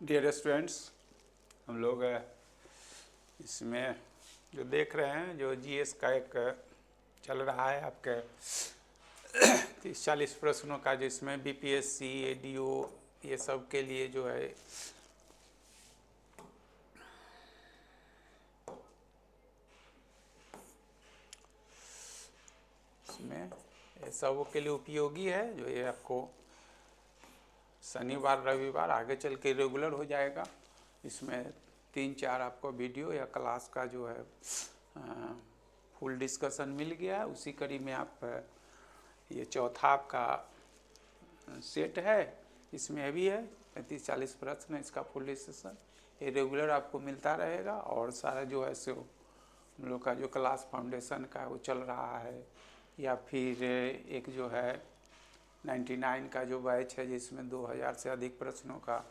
Dear students, हम लोग इसमें जो देख रहे हैं जो जीएस का एक चल रहा है आपके 30-40 प्रश्नों का, जिसमें बीपीएससी एडीओ ये सब के लिए जो है इसमें ये सब के लिए उपयोगी है। जो ये आपको शनिवार रविवार आगे चल के रेगुलर हो जाएगा। इसमें 3-4 आपको वीडियो या क्लास का जो है फुल डिस्कशन मिल गया है। उसी कड़ी में आप ये चौथा आपका सेट है, इसमें भी है 35-40 प्रश्न, इसका फुल डिस्कशन ये रेगुलर आपको मिलता रहेगा। और सारा जो है सो हम लोग का जो क्लास फाउंडेशन का वो चल रहा है, या फिर एक जो है 99 का जो बैच है जिसमें 2000 से अधिक प्रश्नों का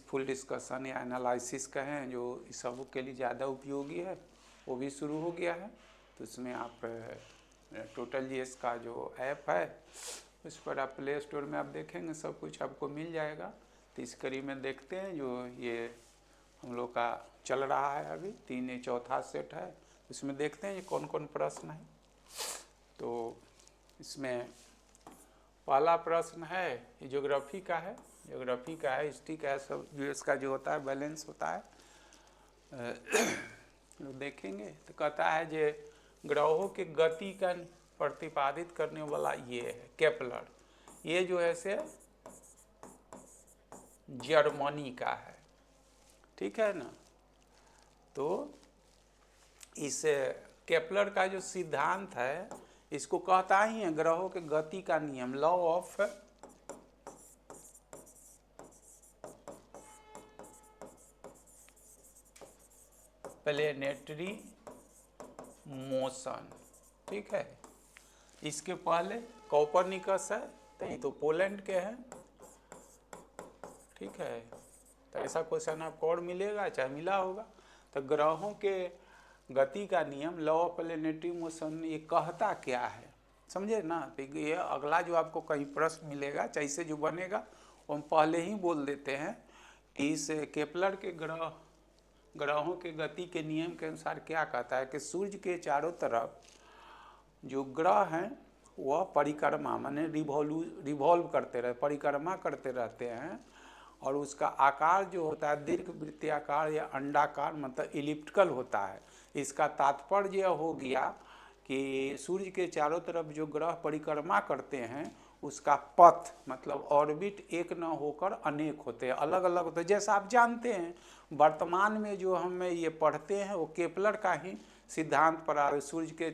फुल डिस्कशन या एनालिसिस कहें, जो इस सब के लिए ज़्यादा उपयोगी है, वो भी शुरू हो गया है। तो इसमें आप टोटल जीएस का जो ऐप है उस पर आप प्ले स्टोर में आप देखेंगे, सब कुछ आपको मिल जाएगा। तो इस कड़ी में देखते हैं जो ये हम लोग का चल रहा है अभी चौथा सेट है, इसमें देखते हैं ये कौन कौन प्रश्न है। तो इसमें पहला प्रश्न है ये ज्योग्राफी का है, हिस्ट्री का है, सब जीएस का जो होता है बैलेंस होता है। लोग देखेंगे तो कहता है जे ग्रहों के गति का प्रतिपादित करने वाला ये है केपलर। ये जो है से जर्मनी का है, ठीक है ना। तो इस केपलर का जो सिद्धांत है इसको कहता ही है ग्रहों के गति का नियम, लॉ ऑफ प्लेनेटरी मोशन, ठीक है। इसके पहले कोपरनिकस है, तो ये तो पोलैंड के हैं, ठीक है। तो ऐसा क्वेश्चन आपको और मिलेगा, चाहे मिला होगा। तो ग्रहों के गति का नियम लॉ ऑफ प्लेनेटरी मोशन ये कहता क्या है, समझे ना। तो ये अगला जो आपको कहीं प्रश्न मिलेगा, जैसे जो बनेगा वो हम पहले ही बोल देते हैं। इस केपलर के ग्रहों के गति के नियम के अनुसार क्या कहता है कि सूर्य के चारों तरफ जो ग्रह हैं वह परिक्रमा माने रिवॉल्व करते रहे, परिक्रमा करते रहते हैं। और उसका आकार जो होता है दीर्घवृत्ताकार या अंडाकार, मतलब इलिप्टिकल होता है। इसका तात्पर्य यह हो गया कि सूर्य के चारों तरफ जो ग्रह परिक्रमा करते हैं उसका पथ मतलब ऑर्बिट एक न होकर अनेक होते हैं, अलग अलग होते हैं। जैसा आप जानते हैं वर्तमान में जो हम ये पढ़ते हैं वो केपलर का ही सिद्धांत पर आ। सूर्य के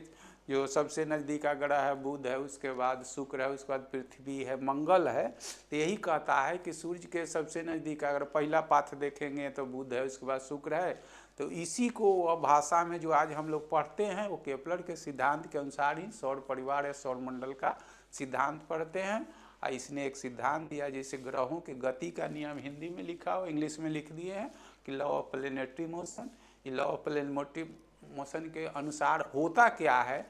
जो सबसे नज़दीक का ग्रह है बुध है, उसके बाद शुक्र है, उसके बाद पृथ्वी है, मंगल है। तो यही कहता है कि सूर्य के सबसे नज़दीक अगर पहला पाथ देखेंगे तो बुध है, उसके बाद शुक्र है। तो इसी को भाषा में जो आज हम लोग पढ़ते हैं वो केपलर के सिद्धांत के अनुसार ही सौर परिवार या सौर मंडल का सिद्धांत पढ़ते हैं। और इसने एक सिद्धांत दिया जैसे ग्रहों के गति का नियम हिंदी में लिखा हो, इंग्लिश में लिख दिए हैं कि लॉ ऑफ प्लेनेटरी मोशन। ये लॉ ऑफ प्लेनेटरी मोशन के अनुसार होता क्या है,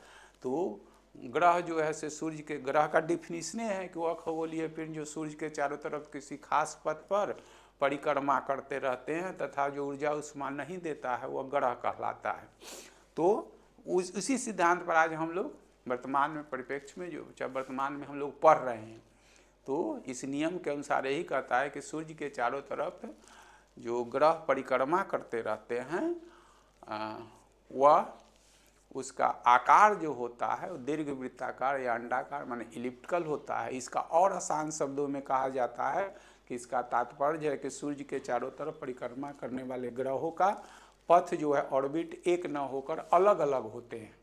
तो ग्रह जो है से सूर्य के ग्रह का डिफिनीशन है कि वह खगोलीय पिंड जो सूर्य के चारों तरफ किसी खास पथ पर परिक्रमा करते रहते हैं तथा जो ऊर्जा उष्मा नहीं देता है वह ग्रह कहलाता है। तो उसी सिद्धांत पर आज हम लोग वर्तमान में परिप्रेक्ष्य में जो वर्तमान में हम लोग पढ़ रहे हैं, तो इस नियम के अनुसार यही कहता है कि सूर्य के चारों तरफ जो ग्रह परिक्रमा करते रहते हैं वह उसका आकार जो होता है वो दीर्घवृत्ताकार या अंडाकार माने इलिप्टिकल होता है। इसका और आसान शब्दों में कहा जाता है कि इसका तात्पर्य है कि सूर्य के चारों तरफ परिक्रमा करने वाले ग्रहों का पथ जो है ऑर्बिट एक न होकर अलग अलग होते हैं।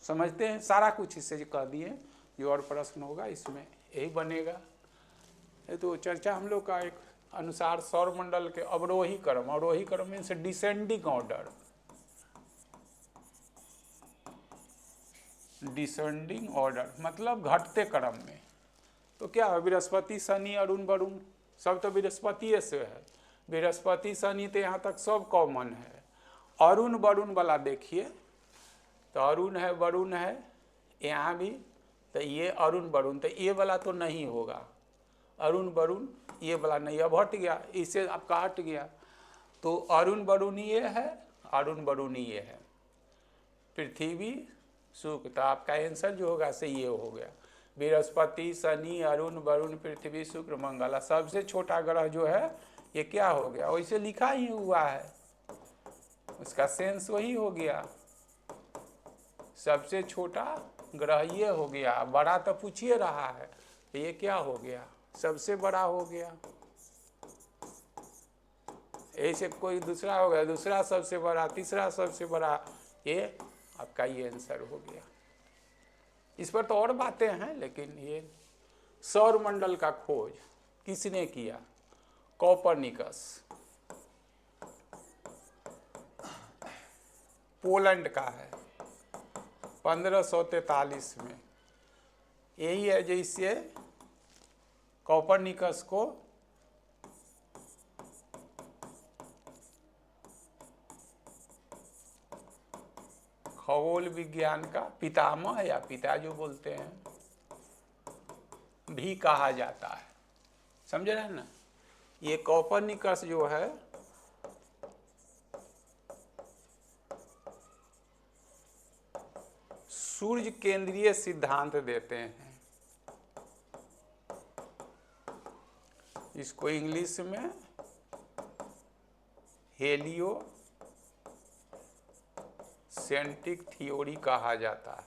समझते हैं, सारा कुछ इससे कह दिए। जो और प्रश्न होगा इसमें यही बनेगा। ये तो चर्चा हम लोग का एक अनुसार सौर मंडल के अवरोही क्रम means descending order, descending order मतलब घटते क्रम में। तो क्या है बृहस्पति शनि अरुण वरुण सब तो बृहस्पति से है, बृहस्पति शनि तो यहाँ तक सब कॉमन है। अरुण वरुण वाला देखिए तो अरुण है वरुण है यहाँ भी, तो ये अरुण वरुण तो ये वाला तो नहीं होगा, अरुण वरुण ये वाला नहीं, अब हट गया, इसे आपका हट गया, तो अरुण वरुण ये है, अरुण वरुण ये है, पृथ्वी शुक्र, तो आपका आंसर जो होगा से ये हो गया। बृहस्पति शनि अरुण वरुण पृथ्वी शुक्र मंगल, सबसे छोटा ग्रह जो है ये क्या हो गया, वैसे लिखा ही हुआ है, उसका सेंस वही हो गया, सबसे छोटा ग्रह ये हो गया। बड़ा तो पूछिए रहा है, ये क्या हो गया, सबसे बड़ा हो गया। ऐसे कोई दूसरा हो गया, दूसरा सबसे बड़ा, तीसरा सबसे बड़ा, ये आपका ये आंसर हो गया। इस पर तो और बातें हैं, लेकिन ये सौर मंडल का खोज किसने किया, कोपरनिकस, पोलैंड का है, 1543 में। यही है जिससे कोपरनिकस को खगोल विज्ञान का पितामह या पिता जो बोलते हैं भी कहा जाता है, समझ रहे हैं ना। ये कोपरनिकस जो है सूर्य केंद्रीय सिद्धांत देते हैं, इसको इंग्लिश में हेलियो सेंट्रिक थ्योरी कहा जाता है।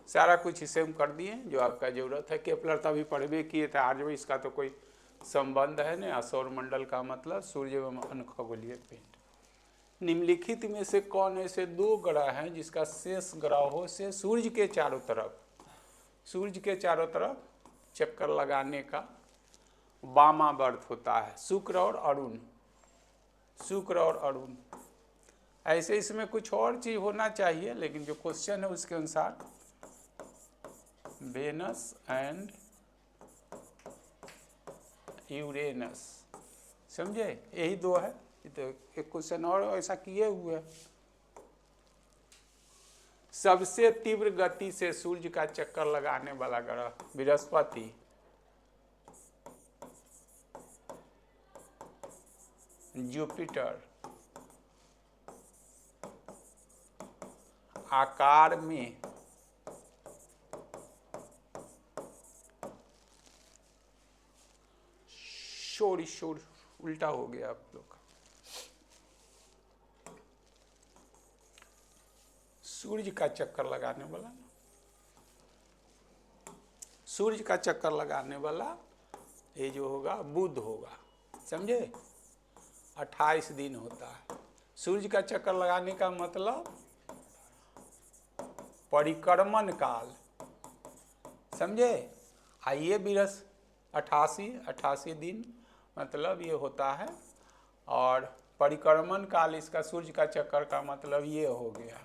सारा कुछ इसे हम कर दिए जो आपका जरूरत है। केपलर तो अभी पढ़ भी किए थे, आज भी इसका तो कोई संबंध है नहीं। सौर मंडल का मतलब सूर्य एवं अन्य खगोलीय पिंड। निम्नलिखित में से कौन ऐसे दो ग्रह हैं जिसका शेष ग्रहों से सूर्य के चारों तरफ चक्कर लगाने का वामावर्त होता है, शुक्र और अरुण। ऐसे इसमें कुछ और चीज होना चाहिए, लेकिन जो क्वेश्चन है उसके अनुसार वेनस एंड यूरेनस, समझे, यही दो है। तो एक क्वेश्चन और ऐसा किए हुए, सबसे तीव्र गति से सूर्य का चक्कर लगाने वाला ग्रह बृहस्पति, जुपिटर, आकार में शोर उल्टा हो गया आप लोग का। सूर्य का चक्कर लगाने वाला, सूर्य का चक्कर लगाने वाला ये जो होगा बुध होगा, समझे। 28 दिन होता है सूर्य का चक्कर लगाने का मतलब परिक्रमण काल, समझे। आइए बृहस् 88 दिन मतलब ये होता है, और परिक्रमण काल इसका सूर्य का चक्कर का मतलब ये हो गया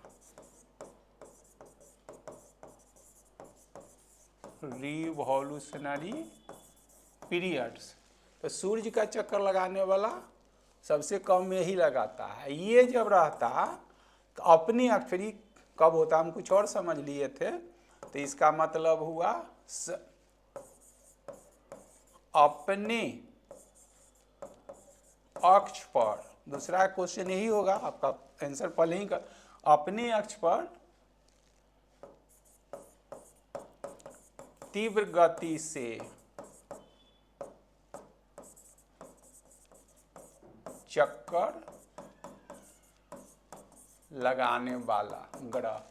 रिवॉल्यूशनरी पीरियड्स। तो सूर्य का चक्कर लगाने वाला सबसे कम में ही लगाता है। ये जब रहता अपनी अक्षरी कब होता, हम कुछ और समझ लिए थे, तो इसका मतलब हुआ अपने अक्ष पर। दूसरा क्वेश्चन यही होगा, आपका आंसर पहले ही का, अपने अक्ष पर तीव्र गति से चक्कर लगाने वाला ग्रह।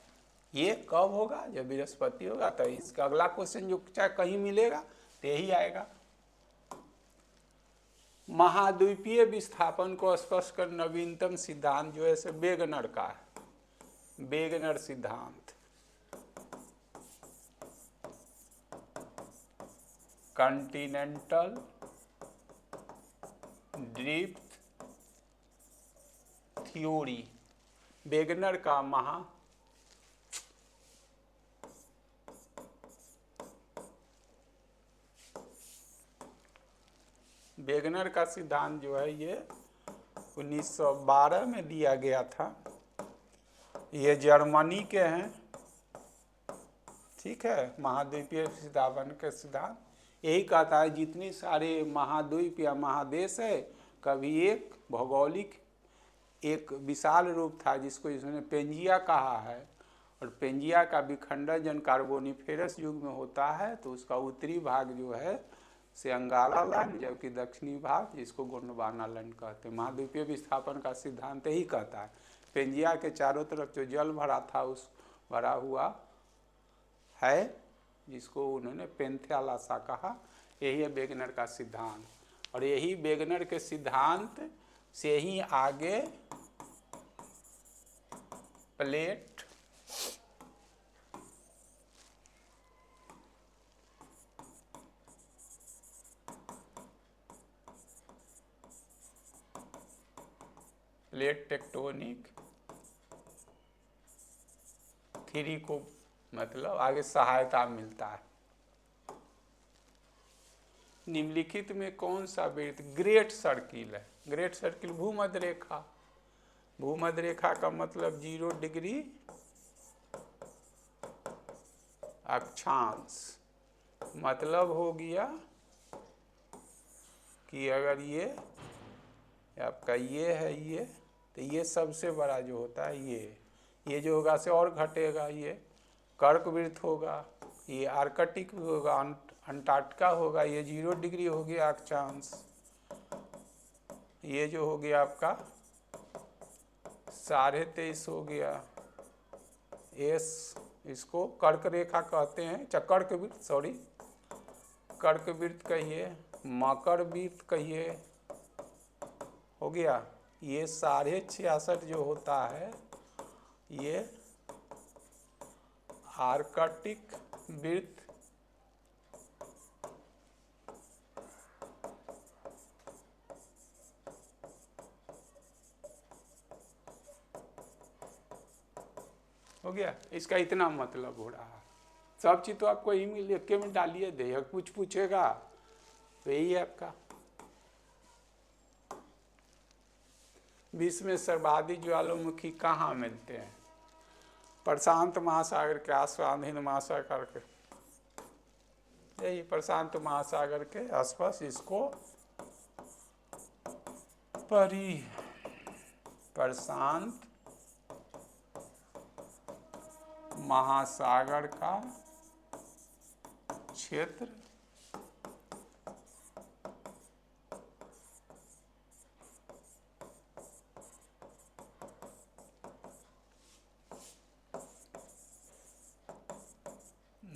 ये कब होगा, जब बृहस्पति होगा। तो इसका अगला क्वेश्चन जो चाहे कहीं मिलेगा तो यही आएगा। महाद्वीपीय विस्थापन को स्पष्ट कर नवीनतम सिद्धांत जो है से वेगनर का है, वेगनर सिद्धांत। कॉन्टिनेंटल ड्रिफ्ट थ्योरी, वेगनर का वेगनर का सिद्धांत जो है ये 1912 में दिया गया था। ये जर्मनी के हैं, ठीक है। महाद्वीपीय विस्थापन के सिद्धांत यही कहता है जितने सारे महाद्वीप या महादेश है, कभी एक भौगोलिक एक विशाल रूप था जिसको इसने पेंजिया कहा है, और पेंजिया का विखंडन जन कार्बोनिफेरस युग में होता है, तो उसका उत्तरी भाग जो है से अंगाला लैंड, जबकि दक्षिणी भाग जिसको गोंडवाना लैंड कहते हैं। महाद्वीपीय विस्थापन का सिद्धांत ही कहता है पेंजिया के चारों तरफ जो जल भरा था उस भरा हुआ है, जिसको उन्होंने पेंथेलासा कहा। यही है वेगनर का सिद्धांत, और यही वेगनर के सिद्धांत से ही आगे प्लेट टेक्टोनिक थ्योरी को मतलब आगे सहायता मिलता है। निम्नलिखित में कौन सा वृत्त ग्रेट सर्किल है? ग्रेट सर्किल भूमध्य रेखा। भूमध्य रेखा का मतलब 0 डिग्री अक्षांश, मतलब हो गया कि अगर ये आपका ये है, ये तो ये सबसे बड़ा जो होता है ये जो होगा से और घटेगा, ये कर्क वृत्त होगा, ये आर्कटिक होगा, अंटार्कटिका होगा, ये 0 डिग्री हो गया अक्षांश, ये जो हो गया आपका 23.5 हो गया एस, इसको कर्क रेखा कहते हैं, कर्क वृत्त, सॉरी कर्क वृत्त कहिए, मकर वृत्त कहिए, हो गया। ये 66.5 जो होता है ये आर्कटिक वृत्त, हो गया। इसका इतना मतलब हो रहा है। सब चीज तो आपको ईमेल लिख के में डालिए दे, कुछ पूछेगा तो यही है आपका। विश्व में सर्वाधिक ज्वालामुखी कहाँ मिलते हैं? प्रशांत महासागर के आसपास, हिंद महासागर के, यही प्रशांत महासागर के आसपास, इसको प्रशांत महासागर का क्षेत्र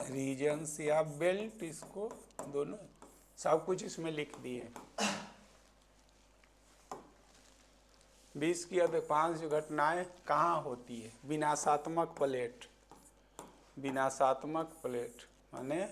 रीजन्स या बेल्ट, इसको दोनों सब कुछ इसमें लिख दिए। 20 की अधिकांश घटनाएं कहाँ होती है? विनाशात्मक प्लेट। विनाशात्मक प्लेट माने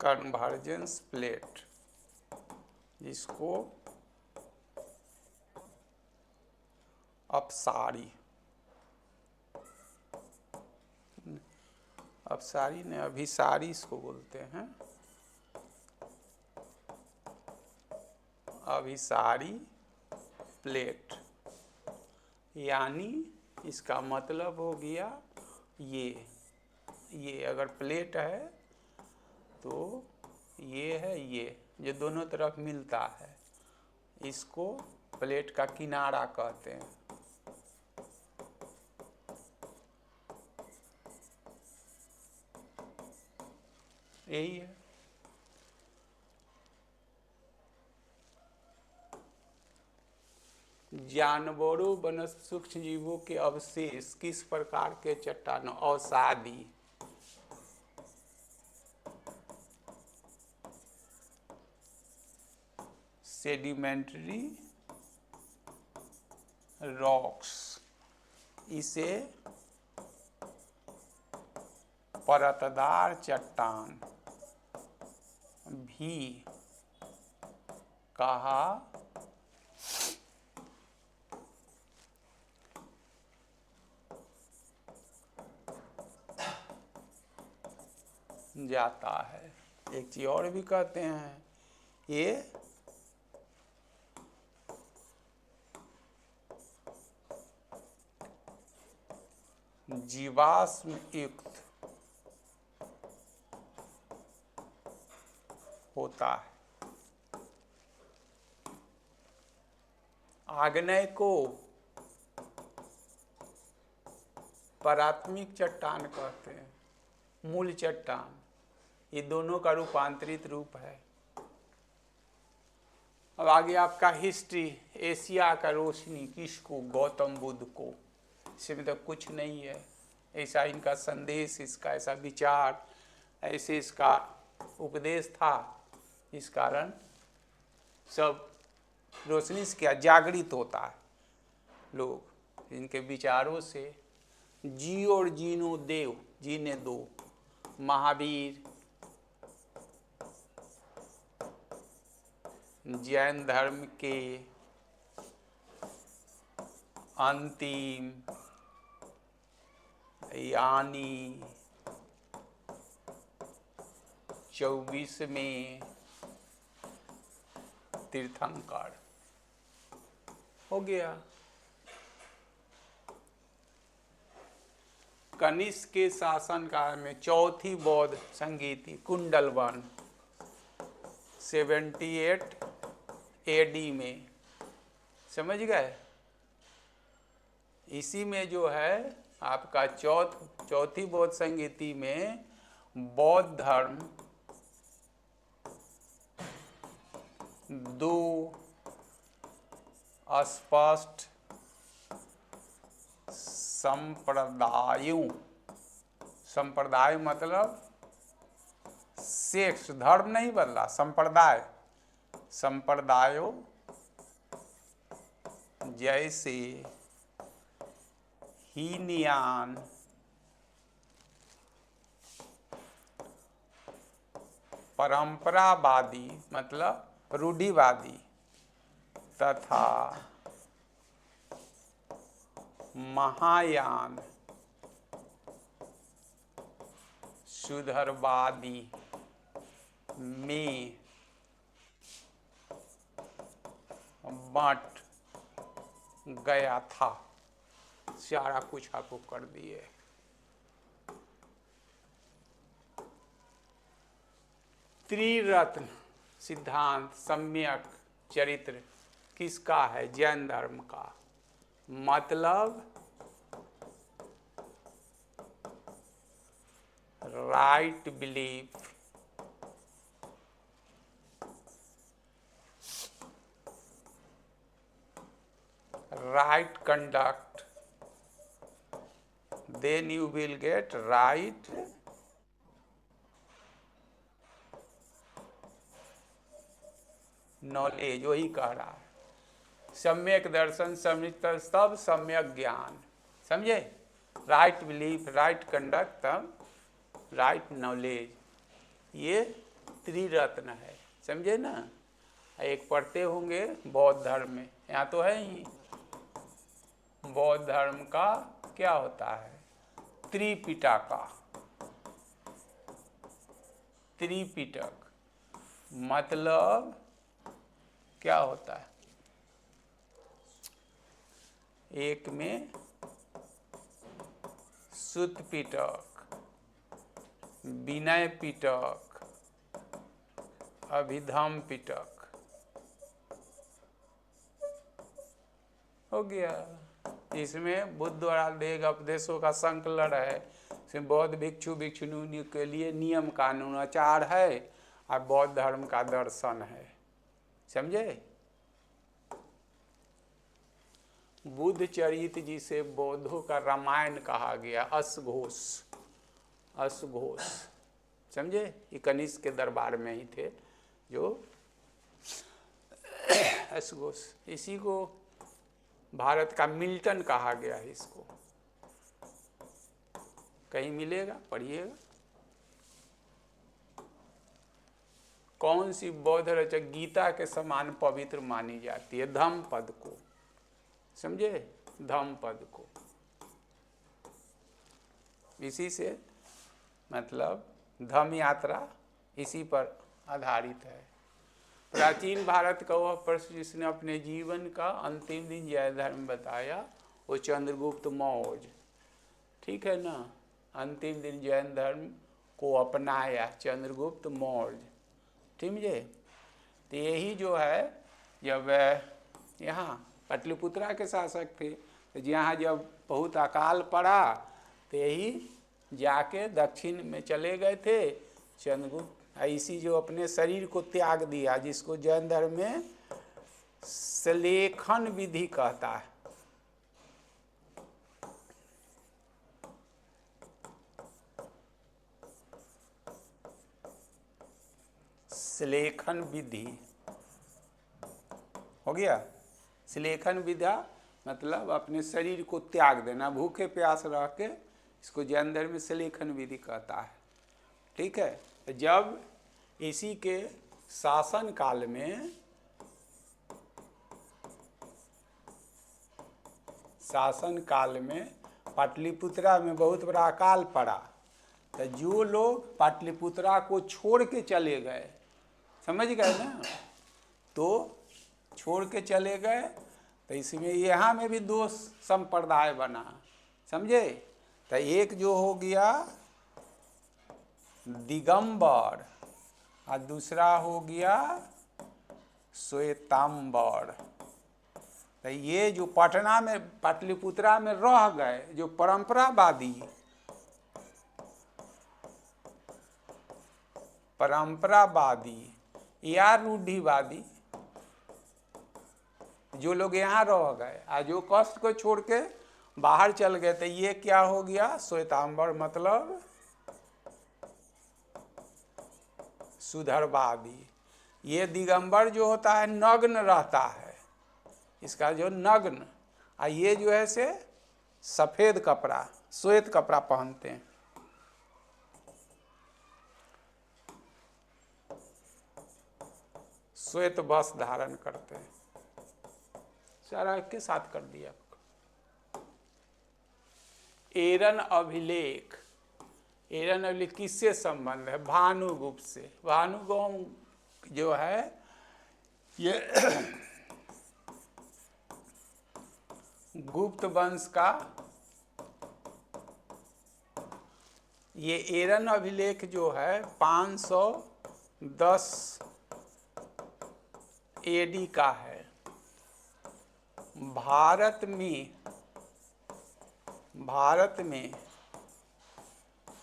कन्वर्जेंस प्लेट, जिसको अपसारी ने अभिसारी इसको बोलते हैं, अभिसारी प्लेट। यानी इसका मतलब हो गया ये अगर प्लेट है तो ये है, ये जो दोनों तरफ मिलता है, इसको प्लेट का किनारा कहते हैं। यही है। जानवरों वनस्पति सूक्ष्म जीवों के अवशेष किस प्रकार के चट्टानों? अवसादी। सेडिमेंट्री रॉक्स, इसे परतदार चट्टान भी कहा जाता है। एक चीज और भी कहते हैं, ये जीवाश्म युक्त होता है। आग्नेय को प्राथमिक चट्टान कहते हैं, मूल चट्टान। ये दोनों का रूपांतरित रूप है। अब आगे आपका हिस्ट्री। एशिया का रोशनी किसको? गौतम बुद्ध को। इसमें तो कुछ नहीं है, ऐसा इनका संदेश, इसका ऐसा विचार, ऐसे इसका उपदेश था, इस कारण सब रोशनी से क्या जागृत होता है लोग, इनके विचारों से। जियो और जीनो देव, जीने दो। महावीर, जैन धर्म के अंतिम यानी 24वें तीर्थंकर हो गया। कनिष्क के शासनकाल में चौथी बौद्ध संगीति कुंडलवन 78 एडी में, समझ गए। इसी में जो है आपका चौथी बौद्ध संगीति में बौद्ध धर्म दो स्पष्ट संप्रदायों, संप्रदाय मतलब सेक्स, धर्म नहीं बदला, संप्रदाय, संप्रदायों जैसे हीनयान, परंपरावादी मतलब रूढ़िवादी, तथा महायान सुधरवादी में बंट गया था। सारा कुछ आपको कर दिए। त्रिरत्न सिद्धांत सम्यक चरित्र किसका है? जैन धर्म का। मतलब right belief, right conduct, then you will get right knowledge। वही कह रहा है, सम्यक दर्शन, सम्यक तब सम्यक ज्ञान, समझे। राइट बिलीफ, राइट कंडक्ट, तब राइट नॉलेज, ये त्रिरत्न है, समझे ना। एक पढ़ते होंगे बौद्ध धर्म में, यहाँ तो है ही। बौद्ध धर्म का क्या होता है? त्रिपिटका, त्रिपिटक मतलब क्या होता है? एक में सुत्त पिटक, विनय पिटक, अभिधम पिटक, हो गया। इसमें बुद्ध द्वारा दिए गए उपदेशों का संकलन है। इसमें बौद्ध भिक्षु भिक्षुणी के लिए नियम कानून आचार है और बौद्ध धर्म का दर्शन है, समझे। बुद्ध चरित्र जिसे बौद्धों का रामायण कहा गया, अश्घोष, अश्घोष, समझे। ये कनिष्क के दरबार में ही थे जो अश्घोष। इसी को भारत का मिल्टन कहा गया है। इसको कहीं मिलेगा, पढ़िएगा। कौन सी बौद्ध रचक गीता के समान पवित्र मानी जाती है? धम्मपद को, समझे, धम्मपद को। इसी से मतलब धम्म यात्रा इसी पर आधारित है। प्राचीन भारत का वह प्रश्न जिसने अपने जीवन का अंतिम दिन जैन धर्म बताया वो चंद्रगुप्त मौर्य, ठीक है ना, अंतिम दिन जैन धर्म को अपनाया चंद्रगुप्त मौर्य, समझे। तो यही जो है जब यहाँ पाटलिपुत्रा के शासक थे तो यहाँ जब बहुत अकाल पड़ा तो यही जाके दक्षिण में चले गए थे चंद्रगुप्त, इसी जो अपने शरीर को त्याग दिया जिसको जैन धर्म में सलेखन विधि कहता है। सलेखन विधि हो गया। सलेखन विधा मतलब अपने शरीर को त्याग देना, भूखे प्यास रह के, इसको जैन धर्म में सलेखन विधि कहता है, ठीक है। जब इसी के शासन काल में पाटलिपुत्रा में बहुत बड़ा अकाल पड़ा, तो जो लोग पाटलिपुत्रा को छोड़ के चले गए, समझ गए ना, तो छोड़ के चले गए तो इसमें यहाँ में भी दो संप्रदाय बना, समझे। तो एक जो हो गया दिगंबर और दूसरा हो गया श्वेतांबर। तो ये जो पटना में पाटलिपुत्रा में रह गए जो परंपरावादी या रूढ़िवादी जो लोग यहाँ रह गए और जो कष्ट को छोड़ के बाहर चल गए, तो ये क्या हो गया श्वेतांबर, मतलब सुधरवादी। ये दिगंबर जो होता है नग्न रहता है, इसका जो नग्न, और ये जो है से सफेद कपड़ा श्वेत कपड़ा पहनते हैं। श्वेत वस्त्र धारण करते हैं। सारा के साथ कर दिया। एरन अभिलेख, एरन अभिलेख किससे संबंध है? भानुगुप्त से। भानुगुप्त जो है ये गुप्त वंश का, ये एरन अभिलेख जो है 510 एडी का है। भारत में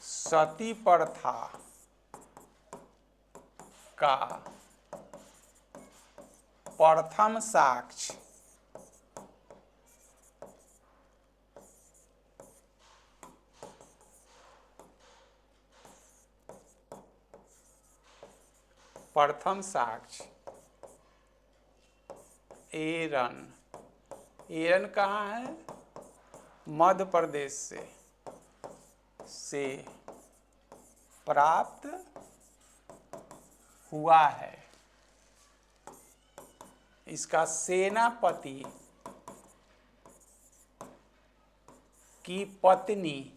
सती प्रथा का प्रथम साक्ष्य एरन कहाँ है? मध्य प्रदेश से प्राप्त हुआ है। इसका सेनापति की पत्नी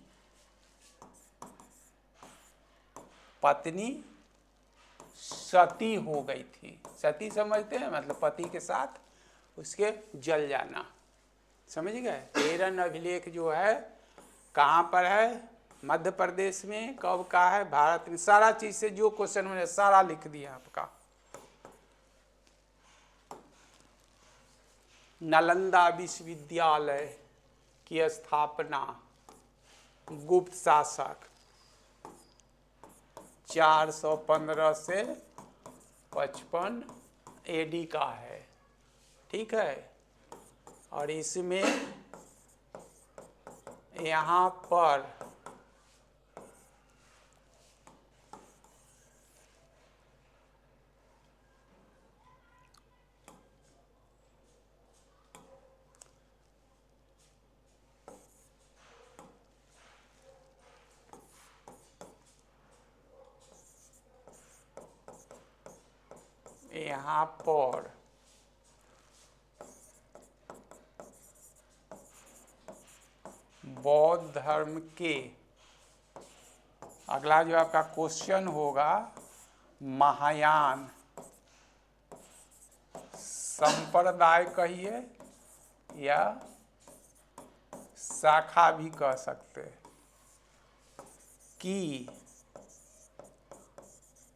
सती हो गई थी। सती समझते हैं, मतलब पति के साथ उसके जल जाना, समझ गए। एरन अभिलेख जो है कहाँ पर है? मध्य प्रदेश में। कब का है? भारत में। सारा चीज से जो क्वेश्चन मैंने सारा लिख दिया आपका। नालंदा विश्वविद्यालय की स्थापना गुप्त शासक 415 से 55 एडी का है, ठीक है। और इसमें यहाँ पर बौद्ध धर्म के, अगला जो आपका क्वेश्चन होगा महायान संप्रदाय कहिए या शाखा भी कह सकते हैं की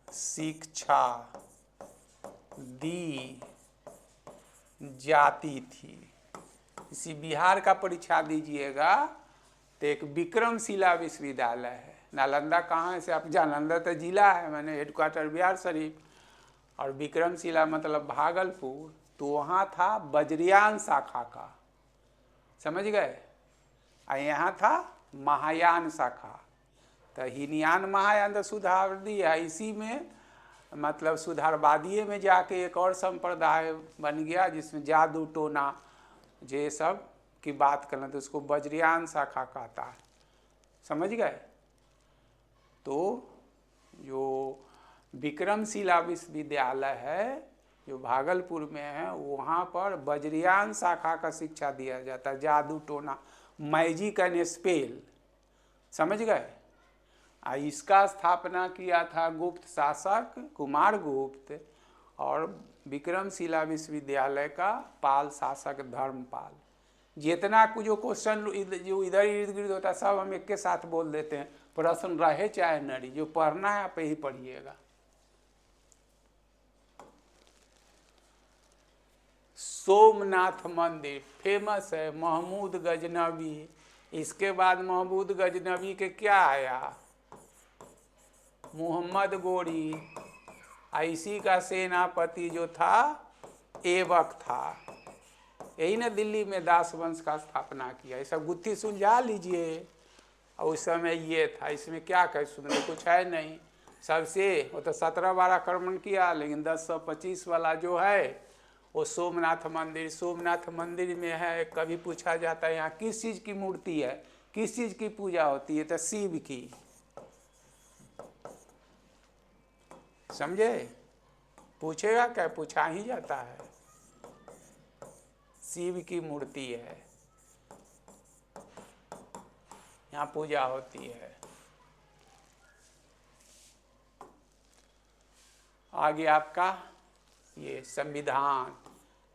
शिक्षा दी जाती थी। इसी बिहार का परीक्षा दीजिएगा तो एक विक्रमशिला विश्वविद्यालय है। नालंदा कहाँ है से आप नालंदा तो जिला है, मैंने हेडक्वार्टर बिहार शरीफ, और विक्रमशिला मतलब भागलपुर। तो वहाँ था वज्रयान शाखा का, समझ गए। और यहाँ था महायान शाखा। तो हीनयान महायान तो सुधारवादी है, इसी में मतलब सुधारवादी में जाके एक और संप्रदाय बन गया जिसमें जादू टोना ये सब की बात करना, तो उसको वज्रयान शाखा कहता है, समझ गए। तो जो विक्रमशिला विश्वविद्यालय है जो भागलपुर में है, वहाँ पर वज्रयान शाखा का शिक्षा दिया जाता है, जादू टोना, मैजिक एंड स्पेल, समझ गए। इसका स्थापना किया था गुप्त शासक कुमार गुप्त, और विक्रमशिला विश्वविद्यालय का पाल शासक धर्मपाल। जितना कुछ जो क्वेश्चन जो इधर इर्द गिर्द होता है सब हम एक के साथ बोल देते हैं, प्रश्न रहे चाहे न रहे, जो पढ़ना है आप यही पढ़िएगा। सोमनाथ मंदिर फेमस है, महमूद गजनवी। इसके बाद महमूद गजनवी के क्या आया, मोहम्मद गोरी। इसी का सेनापति जो था ऐबक था। यही ने दिल्ली में दास वंश का स्थापना किया। ये सब गुत्थी सुलझा लीजिए। और उस समय ये था, इसमें क्या कह सुनने कुछ है नहीं। सबसे वो तो 17-12 आक्रमण किया, लेकिन 1025 वाला जो है वो सोमनाथ मंदिर। सोमनाथ मंदिर में है, कभी पूछा जाता है यहाँ किस चीज़ की मूर्ति है, किस चीज़ की पूजा होती है, तो शिव की, समझे। पूछेगा क्या, पूछा ही जाता है, शिव की मूर्ति है, यहाँ पूजा होती है। आगे आपका ये संविधान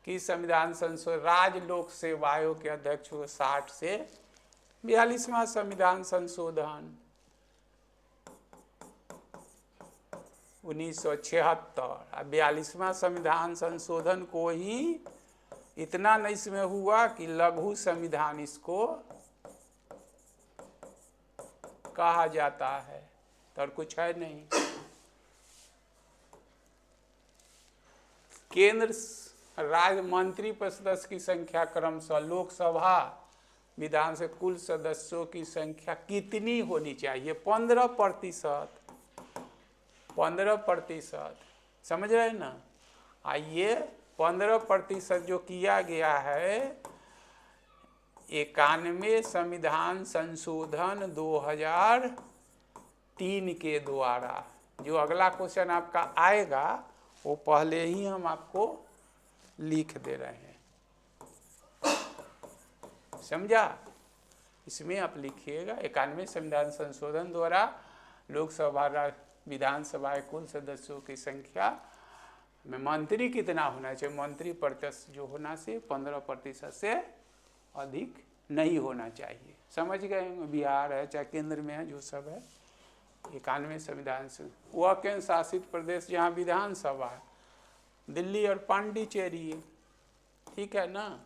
की संविधान संशोधन, राजलोक सेवा आयोग के अध्यक्ष हुए 60 से 42वां संविधान संशोधन 1976। 42वां संविधान संशोधन को ही इतना नहीं इसमें हुआ कि लघु संविधान इसको कहा जाता है, तो और कुछ है नहीं। केंद्र राज्य मंत्री पर सदस्य की संख्या क्रमशः लोकसभा विधान से कुल सदस्यों की संख्या कितनी होनी चाहिए, 15%। 15%, समझ रहे हैं ना। आइए 15% जो किया गया है 91 संविधान संशोधन 2003 के द्वारा। जो अगला क्वेश्चन आपका आएगा वो पहले ही हम आपको लिख दे रहे हैं, समझा। इसमें आप लिखिएगा 91 संविधान संशोधन द्वारा लोकसभा विधानसभा के कुल सदस्यों की संख्या में मंत्री कितना होना चाहिए, मंत्री प्रतिशत जो होना से 15% से अधिक नहीं होना चाहिए, समझ गए। बिहार है चाहे केंद्र में है, जो सब है 91 संविधान से। वह केंद्र शासित प्रदेश जहाँ विधानसभा है, दिल्ली और पांडिचेरी, ठीक है ना।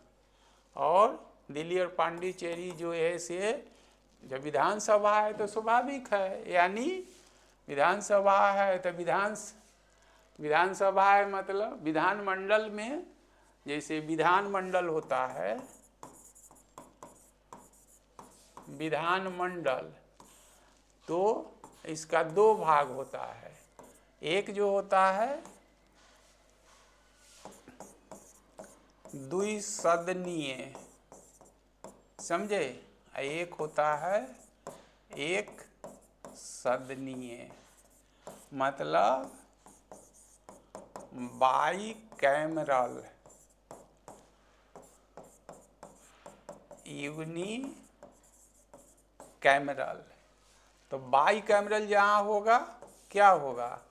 और दिल्ली और पांडिचेरी जो है से जब विधानसभा है तो स्वाभाविक है, यानी विधानसभा है तो विधानसभा है मतलब विधानमंडल में, जैसे विधानमंडल होता है, विधानमंडल तो इसका 2 भाग होता है। एक जो होता है द्विसदनीय, समझे, एक होता है एक सदनीय, मतलब बाई कैमरल, यूनी कैमरल। तो बाई कैमरल जहाँ होगा क्या होगा,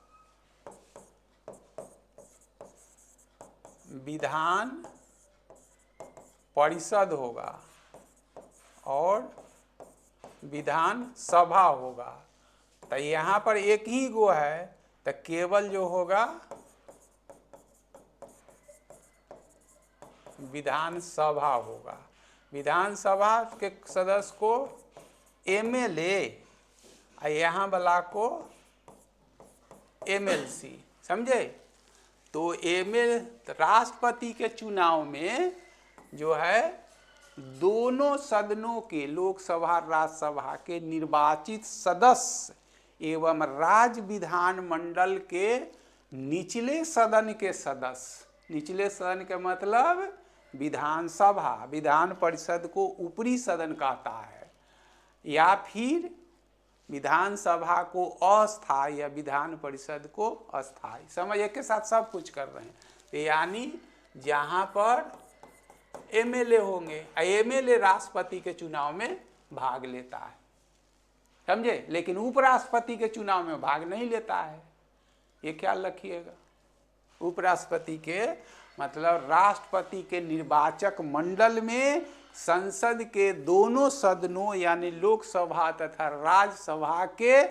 विधान परिषद होगा और विधान सभा होगा। तो यहाँ पर एक ही गो है, तो केवल जो होगा विधानसभा होगा। विधानसभा के सदस्य को एमएलए और यहाँ वाला को एमएलसी, समझे। तो राष्ट्रपति के चुनाव में जो है दोनों सदनों के, लोकसभा राज्यसभा के निर्वाचित सदस्य एवं राज्य विधानमंडल के निचले सदन के सदस्य, निचले सदन के मतलब विधानसभा, विधान परिषद को ऊपरी सदन कहता है, या फिर विधानसभा को अस्थायी या विधान परिषद को अस्थायी, समझ एक के साथ सब कुछ कर रहे हैं। तो यानी जहाँ पर एमएलए होंगे, एमएलए राष्ट्रपति के चुनाव में भाग लेता है, समझे, लेकिन उपराष्ट्रपति के चुनाव में भाग नहीं लेता है, ये ख्याल रखिएगा। उपराष्ट्रपति के मतलब राष्ट्रपति के निर्वाचक मंडल में संसद के दोनों सदनों यानी लोकसभा तथा राज्यसभा के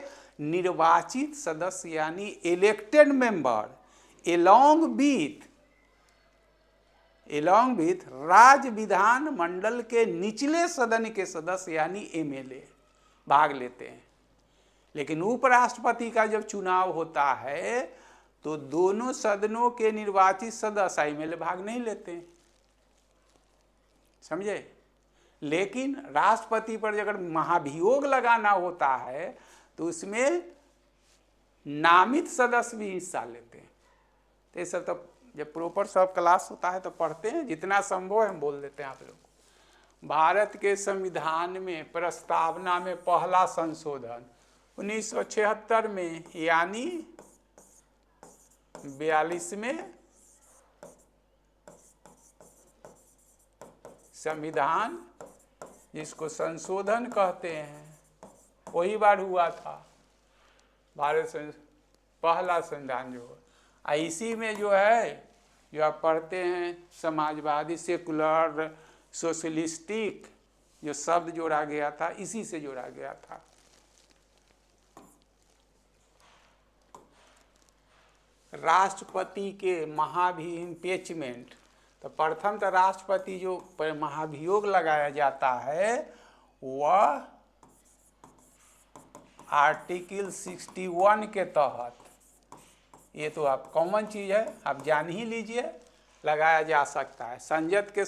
निर्वाचित सदस्य यानी इलेक्टेड मेंबर एलोंग विथ राज्य विधान मंडल के निचले सदन के सदस्य यानी एमएलए भाग लेते हैं। लेकिन उपराष्ट्रपति का जब चुनाव होता है तो दोनों सदनों के निर्वाचित सदस्य एमएलए भाग नहीं लेते हैं, समझे। लेकिन राष्ट्रपति पर अगर महाभियोग लगाना होता है तो उसमें नामित सदस्य भी हिस्सा लेते हैं। तो ये सब तो जब प्रॉपर सब क्लास होता है तो पढ़ते हैं, जितना संभव है हम बोल देते हैं आप लोग को। भारत के संविधान में प्रस्तावना में पहला संशोधन 1976 में यानी 42 में संविधान जिसको संशोधन कहते हैं वही बार हुआ था। भारत पहला संविधान जो है, इसी में जो है जो आप पढ़ते हैं समाजवादी, सेकुलर, सोशलिस्टिक जो शब्द जोड़ा गया था इसी से जोड़ा गया था। राष्ट्रपति के महाभिइम्पीचमेंट, तो प्रथम तो राष्ट्रपति जो पर महाभियोग लगाया जाता है वह आर्टिकल 61 के तहत, ये तो आप कॉमन चीज़ है, आप जान ही लीजिए, लगाया जा सकता है। संसद के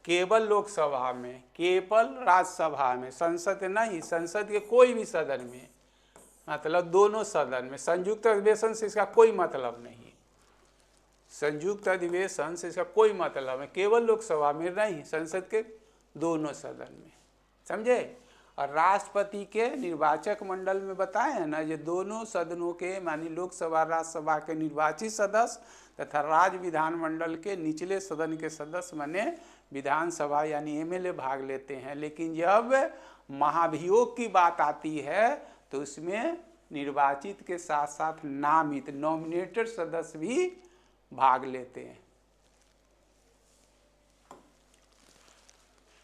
केवल लोकसभा में, केवल राज्यसभा में, संसद नहीं, संसद के कोई भी सदन में, मतलब दोनों सदन में। संयुक्त अधिवेशन से इसका कोई मतलब नहीं, संयुक्त अधिवेशन से इसका कोई मतलब है, केवल लोकसभा में नहीं, संसद के दोनों सदन में, समझे। और राष्ट्रपति के निर्वाचक मंडल में बताए हैं ना, ये दोनों सदनों के मानी लोकसभा राज्यसभा के निर्वाचित सदस्य तथा राज्य विधानमंडल के निचले सदन के सदस्य माने विधानसभा यानी एमएलए भाग लेते हैं। लेकिन जब महाभियोग की बात आती है तो उसमें निर्वाचित के साथ साथ नामित नॉमिनेटेड सदस्य भी भाग लेते हैं।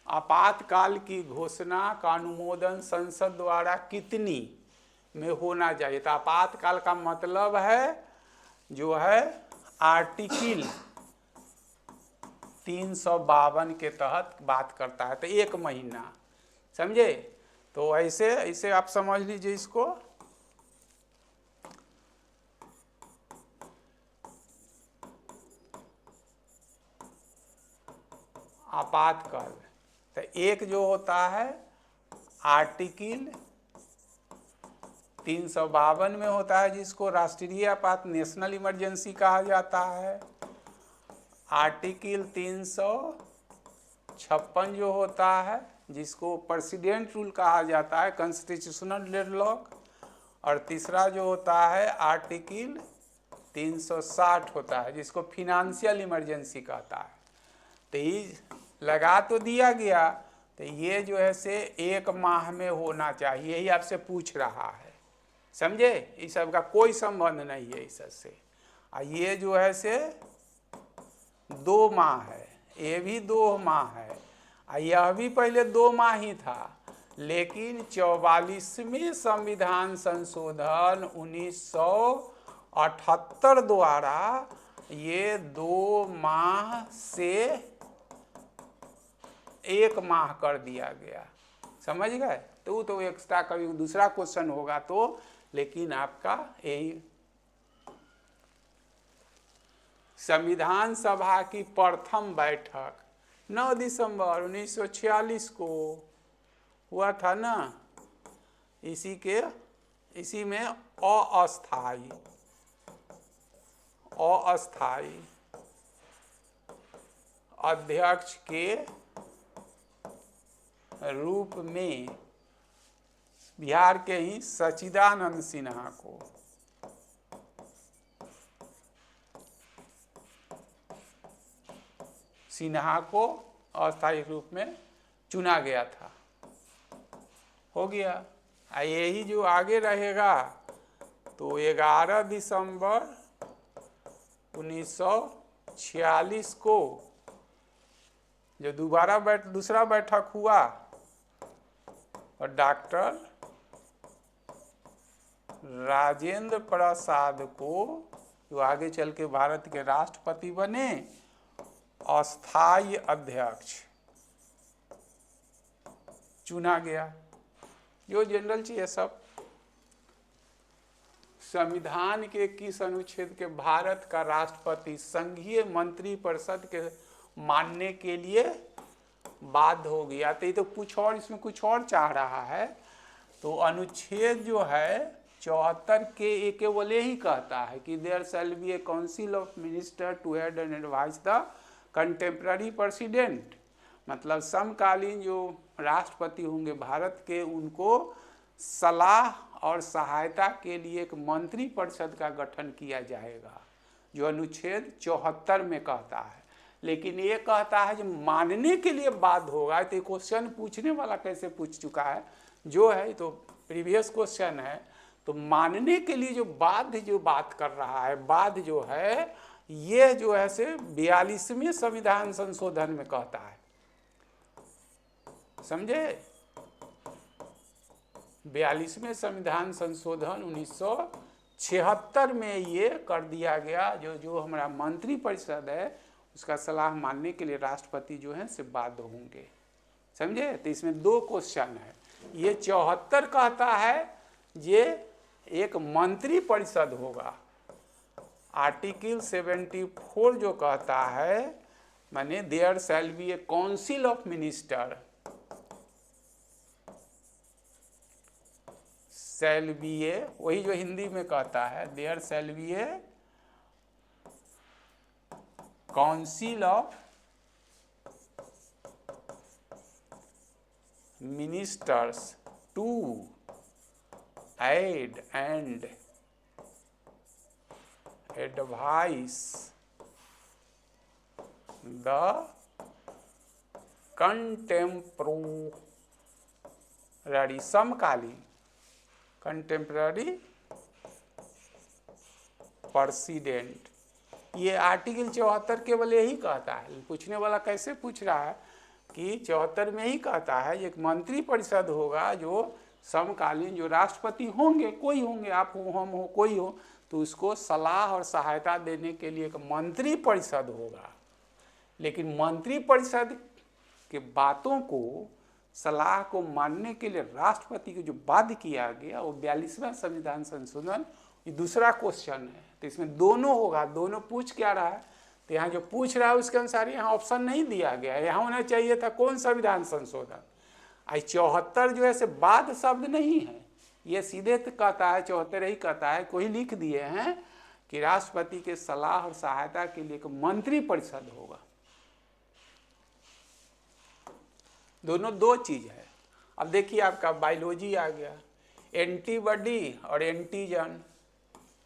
आपातकाल की घोषणा का अनुमोदन संसद द्वारा कितनी में होना चाहिए? तो आपातकाल का मतलब है जो है आर्टिकल 352 के तहत बात करता है, तो 1 महीना, समझे। तो ऐसे आप समझ लीजिए इसको। आपातकाल तो एक जो होता है आर्टिकल 352 में होता है जिसको राष्ट्रीय आपात नेशनल इमरजेंसी कहा जाता है। आर्टिकल 356 जो होता है जिसको प्रेसिडेंट रूल कहा जाता है, कॉन्स्टिट्यूशनल डेडलॉक। और तीसरा जो होता है आर्टिकल 360 होता है जिसको फिनेंशियल इमरजेंसी कहता है। तो ये लगा तो दिया गया, तो ये जो है से 1 माह में होना चाहिए, यही आपसे पूछ रहा है, समझे। इस सब का कोई संबंध नहीं है इस से। ये जो है से 2 माह है, ये भी 2 माह है, यह भी पहले 2 माह ही था, लेकिन 44वें संविधान संशोधन 1978 द्वारा ये 2 माह से 1 माह कर दिया गया। समझ गए? तो एक्स्ट्रा कभी दूसरा क्वेश्चन होगा तो, लेकिन आपका यही संविधान सभा की प्रथम बैठक 9 दिसंबर 1946 को हुआ था ना। इसी में अस्थाई अध्यक्ष के रूप में बिहार के ही सच्चिदानंद सिन्हा को अस्थायी रूप में चुना गया था। हो गया। यही जो आगे रहेगा तो 11 दिसंबर 1946 को जो दूसरा बैठक हुआ और डॉक्टर राजेंद्र प्रसाद को जो आगे चल के भारत के राष्ट्रपति बने, अस्थायी अध्यक्ष चुना गया। जो जनरल चाहिए सब। संविधान के किस अनुच्छेद के भारत का राष्ट्रपति संघीय मंत्रिपरिषद के मानने के लिए बाध्य हो गया। तो ये तो कुछ और, इसमें कुछ और चाह रहा है। तो अनुच्छेद जो है 74 के केवल ही कहता है कि there shall be a council of minister to head and advise the contemporary president, मतलब समकालीन जो राष्ट्रपति होंगे भारत के, उनको सलाह और सहायता के लिए एक मंत्री परिषद का गठन किया जाएगा, जो अनुच्छेद 74 में कहता है। लेकिन ये कहता है जो मानने के लिए बाध्य होगा। तो क्वेश्चन पूछने वाला कैसे पूछ चुका है, जो है तो प्रीवियस क्वेश्चन है। तो मानने के लिए जो बाध्य जो बात कर रहा है, बाध्य जो है ये जो है से 42वें संविधान संशोधन में कहता है। समझे? 42वें संविधान संशोधन 1976 में ये कर दिया गया। जो हमारा मंत्री परिषद है उसका सलाह मानने के लिए राष्ट्रपति जो है से बाध्य होंगे। समझे? तो इसमें 2 क्वेश्चन है। ये 74 कहता है ये एक मंत्री परिषद होगा। आर्टिकल 74 जो कहता है माने there shall be a council of minister, shall be a, वही जो हिंदी में कहता है there shall be a council of ministers to aid and advise the contemporary, समकालीन कंटेम्प्रेरी प्रेसिडेंट। ये आर्टिकल 74 केवल यही कहता है। पूछने वाला कैसे पूछ रहा है कि 74 में ही कहता है एक मंत्री परिषद होगा जो समकालीन जो राष्ट्रपति होंगे, कोई होंगे, आप हो, हम हो, कोई हो, तो उसको सलाह और सहायता देने के लिए एक मंत्री परिषद होगा। लेकिन मंत्री परिषद के बातों को, सलाह को मानने के लिए राष्ट्रपति को जो बाध्य किया गया वो 42वां संविधान संशोधन, ये दूसरा क्वेश्चन है। तो इसमें दोनों होगा। दोनों पूछ क्या रहा है, तो यहाँ जो पूछ रहा है उसके अनुसार यहाँ ऑप्शन नहीं दिया गया है। यहाँ होना चाहिए था कौन संविधान संशोधन। 74 जो है से बाध्य शब्द नहीं है, ये सीधे कहता है 74 ही कहता है। कोई लिख दिए हैं कि राष्ट्रपति के सलाह और सहायता के लिए एक मंत्री परिषद होगा। दोनों 2 चीज है। अब देखिए आपका बायोलॉजी आ गया, एंटीबॉडी और एंटीजन,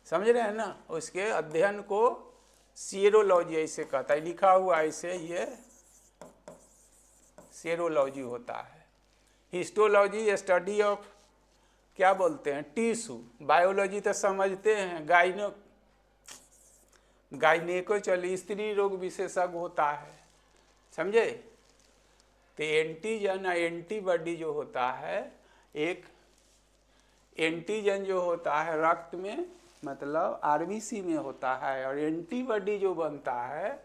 समझ रहे हैं ना। उसके अध्ययन को सीरोलॉजी ऐसे कहता है, लिखा हुआ ऐसे, ये सीरोलॉजी होता है। हिस्टोलॉजी स्टडी ऑफ क्या बोलते हैं, टिश्यू। बायोलॉजी तो समझते हैं, गायनेकोलॉजी स्त्री रोग विशेषज्ञ होता है, समझे। तो एंटीजन और एंटीबॉडी जो होता है, एक एंटीजन जो होता है रक्त में मतलब आरबीसी में होता है, और एंटीबॉडी जो बनता है,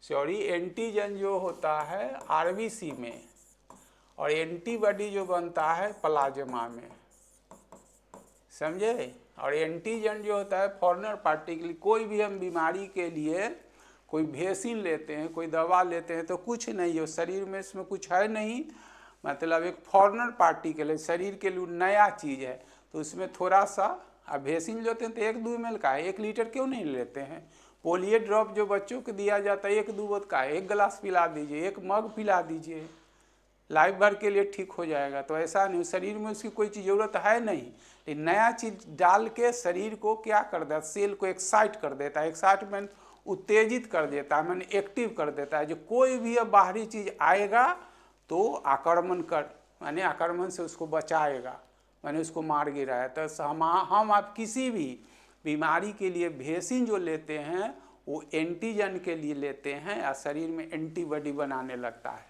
सॉरी एंटीजन जो होता है आरबीसी में, और एंटीबॉडी जो बनता है प्लाज्मा में, समझे। और एंटीजन जो होता है फॉरेनर पार्टी के लिए। कोई भी हम बीमारी के लिए कोई वैक्सीन लेते हैं, कोई दवा लेते हैं तो कुछ नहीं है शरीर में, इसमें कुछ है नहीं, मतलब एक फॉरेनर पार्टी के लिए, शरीर के लिए नया चीज़ है, तो उसमें थोड़ा सा अब वैक्सीन लेते हैं तो 1-2 ml का है, 1 लीटर क्यों नहीं लेते हैं। पोलियो ड्रॉप जो बच्चों को दिया जाता है 1-2 बोतल का है, 1 गिलास पिला दीजिए, 1 मग पिला दीजिए, लाइफ भर के लिए ठीक हो जाएगा। तो ऐसा नहीं, शरीर में उसकी कोई चीज़ ज़रूरत है नहीं, लेकिन नया चीज़ डाल के शरीर को क्या कर देता है, सेल को एक्साइट कर देता है, एक्साइटमेंट उत्तेजित कर देता है, मैंने एक्टिव कर देता है। जो कोई भी अब बाहरी चीज़ आएगा तो आक्रमण कर, माने आक्रमण से उसको बचाएगा, मैंने उसको मार गिरा है। तो हम आप किसी भी बीमारी के लिए वैक्सीन जो लेते हैं वो एंटीजन के लिए लेते हैं, या शरीर में एंटीबॉडी बनाने लगता है,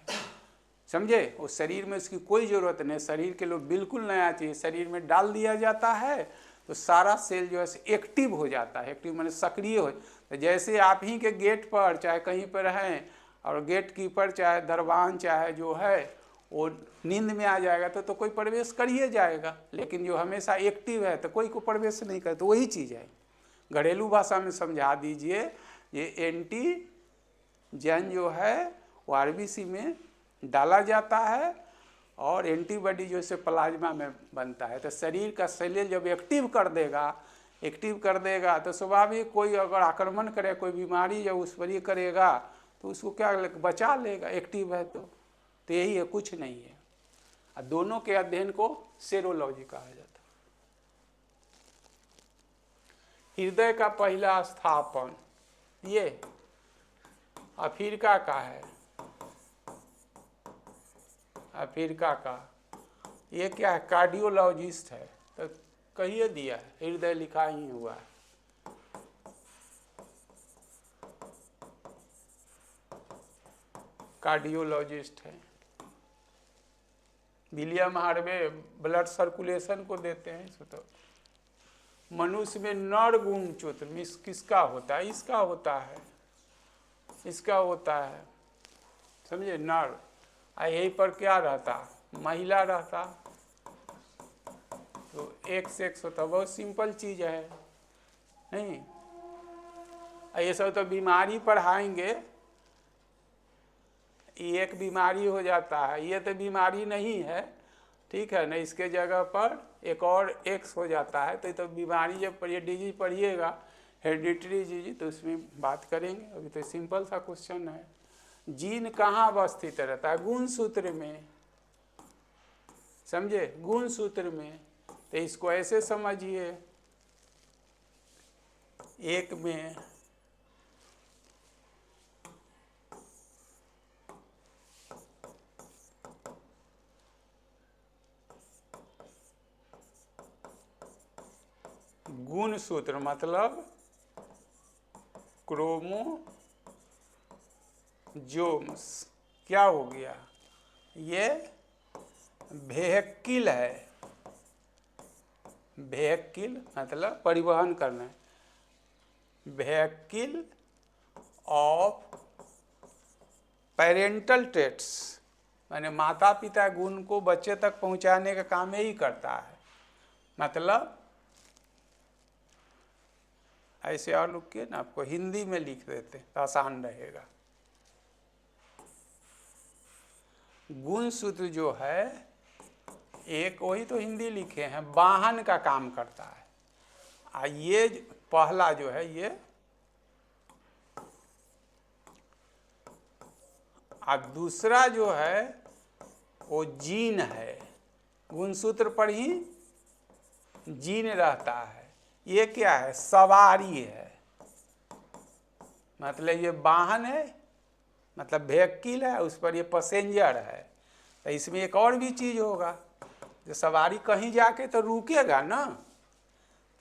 समझे। वो शरीर में उसकी कोई ज़रूरत नहीं, शरीर के लिए बिल्कुल नया चीज़ शरीर में डाल दिया जाता है तो सारा सेल जो है एक्टिव हो जाता है, एक्टिव माने सक्रिय हो। तो जैसे आप ही के गेट पर चाहे कहीं पर हैं और गेट कीपर चाहे दरबान चाहे जो है वो नींद में आ जाएगा तो कोई प्रवेश करिए जाएगा, लेकिन जो हमेशा एक्टिव है तो कोई को प्रवेश नहीं करे। तो वही चीज़ है, घरेलू भाषा में समझा दीजिए, ये एंटीजन जो है वो आरबीसी में डाला जाता है और एंटीबॉडी जो से प्लाज्मा में बनता है। तो शरीर का सेल जब एक्टिव कर देगा तो स्वाभाविक कोई अगर आक्रमण करे, कोई बीमारी जब उस पर ये करेगा तो उसको क्या बचा लेगा, एक्टिव है तो यही है, कुछ नहीं है। और दोनों के अध्ययन को सेरोलॉजी कहा जाता है। हृदय का पहला स्थापन ये अफ्रीका का है, अफ्रीका का। ये क्या है, कार्डियोलॉजिस्ट है, तो कहिए दिया है, हृदय लिखा ही हुआ है। कार्डियोलॉजिस्ट है। विलियम हार्वे ब्लड सर्कुलेशन को देते हैं इसको। तो मनुष्य में नर गुणसूत्र किसका होता है, इसका होता है, इसका होता है, समझे, नर। यहीं पर क्या रहता, महिला रहता, तो एक सेक्स होता। बहुत सिंपल चीज़ है, नहीं। ये सब तो बीमारी पढ़ाएंगे, एक बीमारी हो जाता है, ये तो बीमारी नहीं है, ठीक है ना। इसके जगह पर एक और एक्स हो जाता है, तो ये तो बीमारी जब पढ़िए, डिजीज पढ़िएगा हेरिडिटरी डिजीज, तो उसमें बात करेंगे। अभी तो सिंपल सा क्वेश्चन है। जीन कहाँ अवस्थित रहता है, गुणसूत्र में, समझे, गुणसूत्र में। तो इसको ऐसे समझिए, एक में गुणसूत्र मतलब क्रोमोजोम्स क्या हो गया, ये वेहिकल है, वेहिकल मतलब परिवहन करना, वेहिकल ऑफ पेरेंटल ट्रेट्स, माने माता पिता गुण को बच्चे तक पहुंचाने का काम यही करता है। मतलब ऐसे और लोग के ना, आपको हिंदी में लिख देते तो आसान रहेगा। गुणसूत्र जो है एक, वही तो हिंदी लिखे हैं, वाहन का काम करता है। ये पहला जो है ये, और दूसरा जो है वो जीन है, गुणसूत्र पर ही जीन रहता है। ये क्या है, सवारी है, मतलब ये वाहन है, मतलब व्हीकल है, उस पर ये पैसेंजर है। तो इसमें एक और भी चीज़ होगा, जो सवारी कहीं जाके तो रुकेगा ना,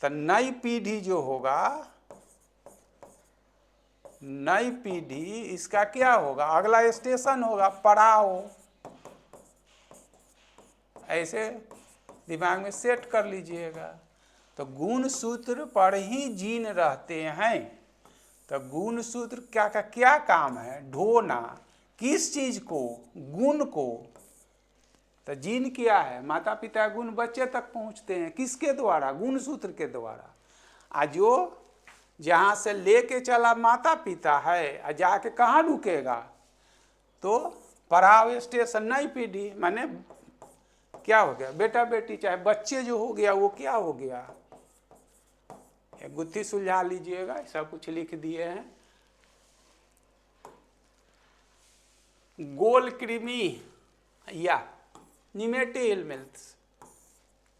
तो नई पीढ़ी जो होगा, नई पीढ़ी इसका क्या होगा, अगला स्टेशन होगा पड़ाव। ऐसे दिमाग में सेट कर लीजिएगा। तो गुण सूत्र पर ही जीन रहते हैं। तो गुण सूत्र क्या काम है, ढोना। किस चीज को, गुण को। तो जीन क्या है, माता पिता गुण बच्चे तक पहुंचते हैं, किसके द्वारा, गुण सूत्र के द्वारा। आज जो जहां से लेके चला माता पिता है, और जाके कहाँ रुकेगा, तो पड़ाव स्टेशन। नई पीढ़ी माने क्या हो गया, बेटा बेटी चाहे बच्चे जो हो गया वो क्या हो गया, एक गुत्थी सुलझा लीजिएगा, सब कुछ लिख दिए हैं। गोल कृमि या निमेटोइड,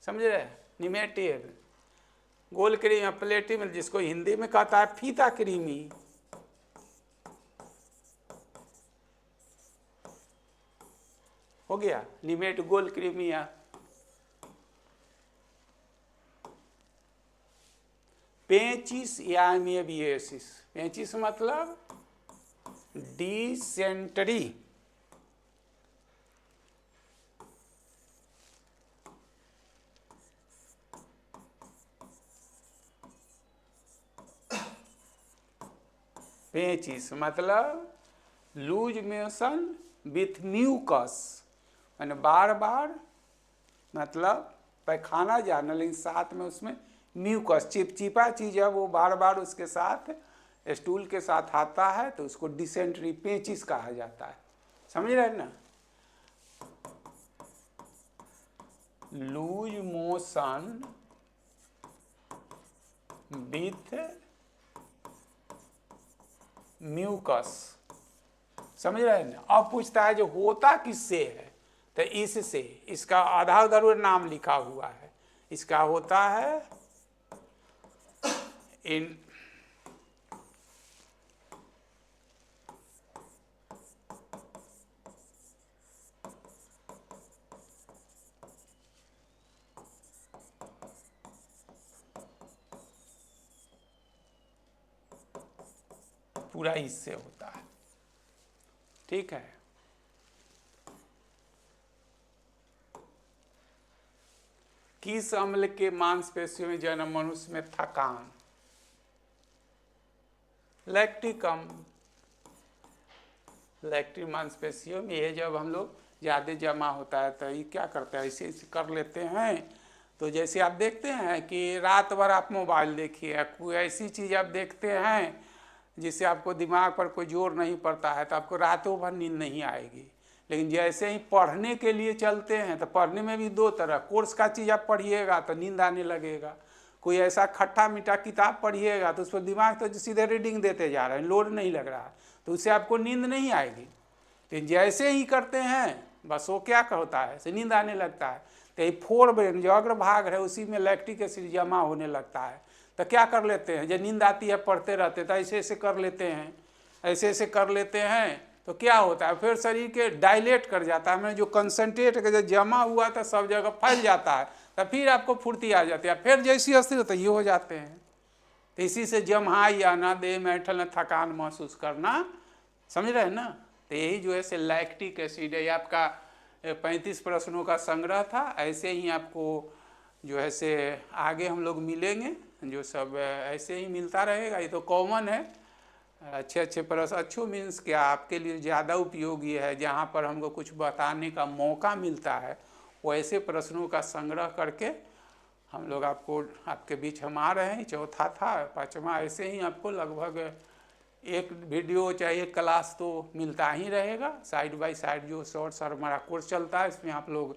समझ रहे, निमेटोइड, गोल कृमि, प्लेटी, जिसको हिंदी में कहता है फीता कृमि। हो गया निमेट गोल कृमिया। पेचिस या एमिएबिएसिस, पेचिस मतलब डिसेंट्री, पेचिस मतलब लूज मोशन विथ म्यूकस, मैंने बार बार मतलब पैखाना जाना, लेकिन साथ में उसमें म्यूकस, चिपचिपा चीज है, वो बार बार उसके साथ स्टूल के साथ आता है, तो उसको डिसेंट्री पेचिस कहा जाता है। समझ रहे हैं ना, लूज मोशन विथ म्यूकस, समझ रहे हैं ना। अब पूछता है जो होता किससे है, तो इससे, इसका आधा जरूर नाम लिखा हुआ है, इसका होता है इन पूरा इससे होता है, ठीक है। किस अम्ल के मांसपेशियों में जन्म, मनुष्य में थकान, लैक्टिक अम्ल। लैक्टिक मांसपेशियों में ये जब हम लोग ज़्यादा जमा होता है तो ये क्या करते हैं, ऐसे ऐसे कर लेते हैं। तो जैसे आप देखते हैं कि रात भर आप मोबाइल देखिए, कोई ऐसी चीज़ आप देखते हैं जिससे आपको दिमाग पर कोई जोर नहीं पड़ता है, तो आपको रातों भर नींद नहीं आएगी। लेकिन जैसे ही पढ़ने के लिए चलते हैं, तो पढ़ने में भी दो तरह, कोर्स का चीज़ आप पढ़िएगा तो नींद आने लगेगा, कोई ऐसा खट्टा मीठा किताब पढ़िएगा तो उस पर दिमाग तो सीधे रीडिंग देते जा रहे हैं, लोड नहीं लग रहा, तो उससे आपको नींद नहीं आएगी। लेकिन जैसे ही करते हैं बस वो क्या होता है, से नींद आने लगता है। तो ये फोर ब्रेन जो अग्रभाग है उसी में लैक्टिक एसिड जमा होने लगता है। तो क्या कर लेते हैं, जब नींद आती है पढ़ते रहते तो ऐसे ऐसे कर लेते हैं, ऐसे ऐसे कर लेते हैं, तो क्या होता है फिर शरीर के डायलेट कर जाता है, मैंने जो कंसनट्रेट का जो जमा हुआ था सब जगह फैल जाता है, तो फिर आपको फुर्ती आ जाती है, फिर जैसी अस्थिर तो ये हो जाते हैं। तो इसी से जम्हाई आना, देह में ऐंठन, थकान महसूस करना, समझ रहे हैं ना। तो यही जो है से लैक्टिक एसिड है। आपका 35 प्रश्नों का संग्रह था, ऐसे ही आपको जो है से आगे हम लोग मिलेंगे, जो सब ऐसे ही मिलता रहेगा। ये तो कॉमन है, अच्छे अच्छे प्रश्न, अच्छो मीन्स क्या आपके लिए ज़्यादा उपयोगी है, जहाँ पर हमको कुछ बताने का मौका मिलता है, वो ऐसे प्रश्नों का संग्रह करके हम लोग आपके बीच हम आ रहे हैं। चौथा था, पाँचवा, ऐसे ही आपको लगभग एक वीडियो चाहे एक क्लास तो मिलता ही रहेगा, साइड बाय साइड जो शॉर्ट्स और हमारा कोर्स चलता है। इसमें आप लोग,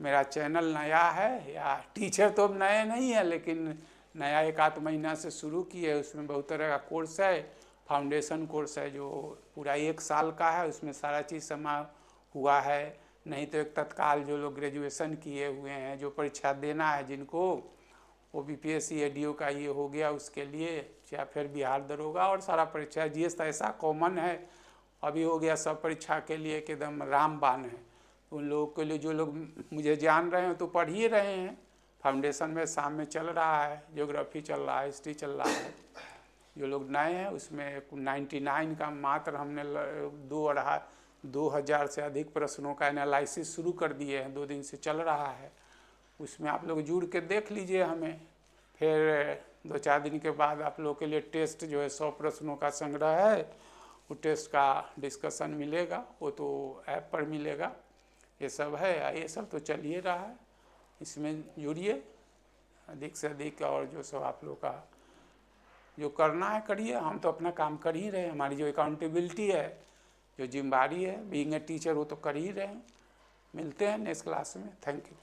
मेरा चैनल नया है या टीचर तो अब नए नहीं है, लेकिन नया 1 आध महीना से शुरू किए, उसमें बहुत तरह का कोर्स है। फाउंडेशन कोर्स है जो पूरा 1 साल का है, उसमें सारा चीज़ समा हुआ है। नहीं तो एक तत्काल जो लोग ग्रेजुएशन किए हुए हैं, जो परीक्षा देना है जिनको, वो BPSC ADO का ये हो गया उसके लिए, या फिर बिहार दरोगा और सारा परीक्षा, GS तो ऐसा कॉमन है अभी हो गया सब परीक्षा के लिए एकदम रामबाण है। उन लोगों के लिए जो लोग मुझे जान रहे हैं तो पढ़ ही रहे हैं, फाउंडेशन में शाम में चल रहा है, ज्योग्राफी चल रहा है, हिस्ट्री चल रहा है। जो लोग नए हैं उसमें 99 का मात्र हमने 2000 से अधिक प्रश्नों का एनालिसिस शुरू कर दिए हैं, 2 दिन से चल रहा है। उसमें आप लोग जुड़ के देख लीजिए हमें, फिर 2-4 दिन के बाद आप लोग के लिए टेस्ट जो है 100 प्रश्नों का संग्रह है, वो टेस्ट का डिस्कशन मिलेगा, वो तो ऐप पर मिलेगा। ये सब है, ये सब तो चल ही रहा है, इसमें जुड़िए अधिक से अधिक। और जो सब आप लोग का जो करना है करिए, हम तो अपना काम कर ही रहे हैं। हमारी जो अकाउंटेबिलिटी है, जो जिम्मेदारी है बीइंग ए टीचर, वो तो कर ही रहे हैं। मिलते हैं नेक्स्ट क्लास में। Thank you.